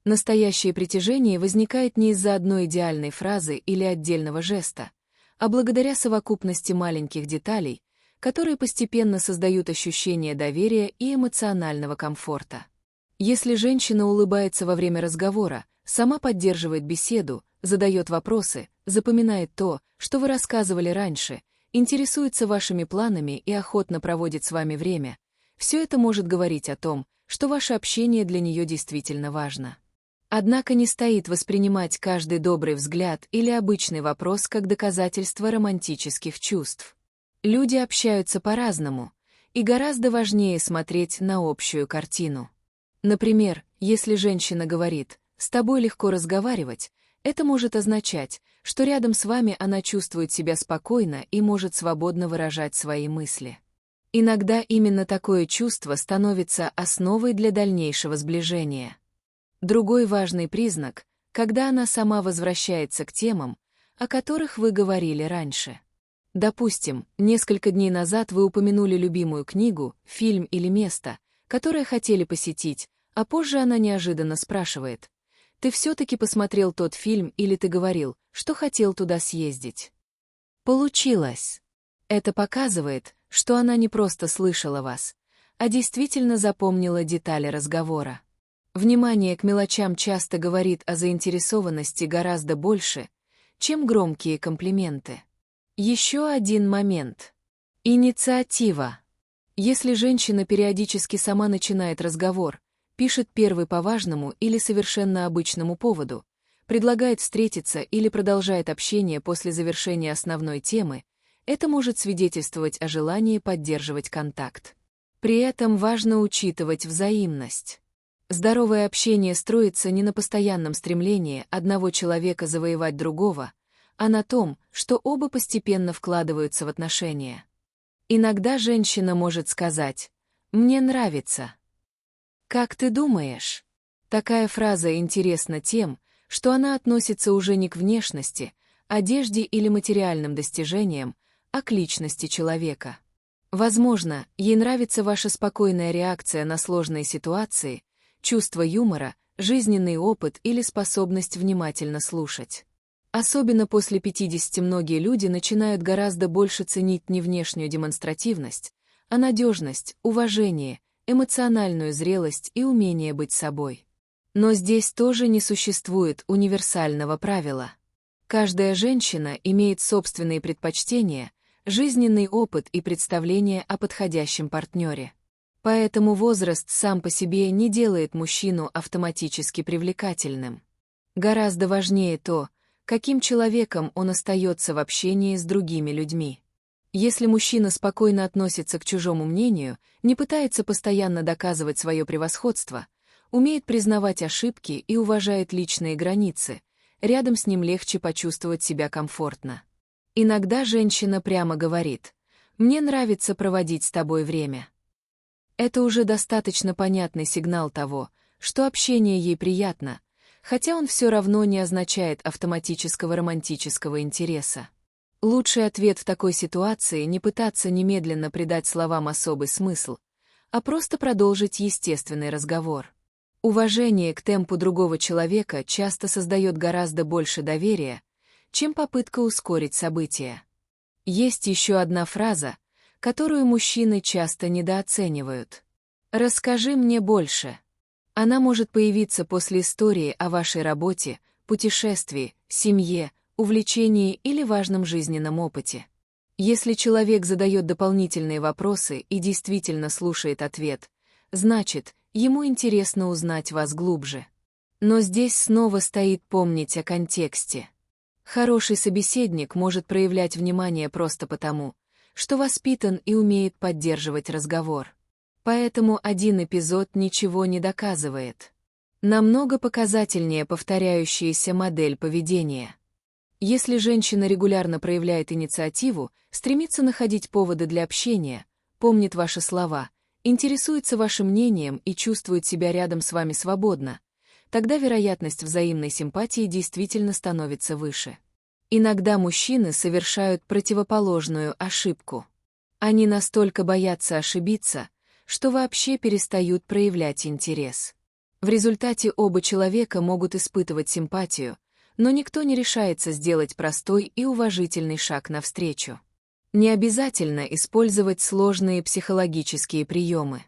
Настоящее притяжение возникает не из-за одной идеальной фразы или отдельного жеста, а благодаря совокупности маленьких деталей, которые постепенно создают ощущение доверия и эмоционального комфорта. Если женщина улыбается во время разговора, сама поддерживает беседу, задает вопросы, запоминает то, что вы рассказывали раньше, интересуется вашими планами и охотно проводит с вами время, все это может говорить о том, что ваше общение для нее действительно важно. Однако не стоит воспринимать каждый добрый взгляд или обычный вопрос как доказательство романтических чувств. Люди общаются по-разному, и гораздо важнее смотреть на общую картину. Например, если женщина говорит «с тобой легко разговаривать», это может означать, что рядом с вами она чувствует себя спокойно и может свободно выражать свои мысли. Иногда именно такое чувство становится основой для дальнейшего сближения. Другой важный признак, когда она сама возвращается к темам, о которых вы говорили раньше. Допустим, несколько дней назад вы упомянули любимую книгу, фильм или место, которое хотели посетить, а позже она неожиданно спрашивает: «Ты все-таки посмотрел тот фильм или ты говорил, что хотел туда съездить?» Получилось. Это показывает, что она не просто слышала вас, а действительно запомнила детали разговора. Внимание к мелочам часто говорит о заинтересованности гораздо больше, чем громкие комплименты. Еще один момент. Инициатива. Если женщина периодически сама начинает разговор, пишет первый по важному или совершенно обычному поводу, предлагает встретиться или продолжает общение после завершения основной темы, это может свидетельствовать о желании поддерживать контакт. При этом важно учитывать взаимность. Здоровое общение строится не на постоянном стремлении одного человека завоевать другого, а на том, что оба постепенно вкладываются в отношения. Иногда женщина может сказать «мне нравится». «Как ты думаешь?» Такая фраза интересна тем, что она относится уже не к внешности, одежде или материальным достижениям, а к личности человека. Возможно, ей нравится ваша спокойная реакция на сложные ситуации, чувство юмора, жизненный опыт или способность внимательно слушать. Особенно после 50 многие люди начинают гораздо больше ценить не внешнюю демонстративность, а надежность, уважение, эмоциональную зрелость и умение быть собой. Но здесь тоже не существует универсального правила. Каждая женщина имеет собственные предпочтения, жизненный опыт и представление о подходящем партнере. Поэтому возраст сам по себе не делает мужчину автоматически привлекательным. Гораздо важнее то, каким человеком он остается в общении с другими людьми. Если мужчина спокойно относится к чужому мнению, не пытается постоянно доказывать свое превосходство, умеет признавать ошибки и уважает личные границы, рядом с ним легче почувствовать себя комфортно. Иногда женщина прямо говорит: «Мне нравится проводить с тобой время». Это уже достаточно понятный сигнал того, что общение ей приятно, хотя он все равно не означает автоматического романтического интереса. Лучший ответ в такой ситуации — не пытаться немедленно придать словам особый смысл, а просто продолжить естественный разговор. Уважение к темпу другого человека часто создает гораздо больше доверия, чем попытка ускорить события. Есть еще одна фраза, которую мужчины часто недооценивают. «Расскажи мне больше». Она может появиться после истории о вашей работе, путешествии, семье, увлечении или важном жизненном опыте. Если человек задает дополнительные вопросы и действительно слушает ответ, значит, ему интересно узнать вас глубже. Но здесь снова стоит помнить о контексте. Хороший собеседник может проявлять внимание просто потому, что воспитан и умеет поддерживать разговор. Поэтому один эпизод ничего не доказывает. Намного показательнее повторяющаяся модель поведения. Если женщина регулярно проявляет инициативу, стремится находить поводы для общения, помнит ваши слова, интересуется вашим мнением и чувствует себя рядом с вами свободно, тогда вероятность взаимной симпатии действительно становится выше. Иногда мужчины совершают противоположную ошибку. Они настолько боятся ошибиться, что вообще перестают проявлять интерес. В результате оба человека могут испытывать симпатию, но никто не решается сделать простой и уважительный шаг навстречу. Не обязательно использовать сложные психологические приемы.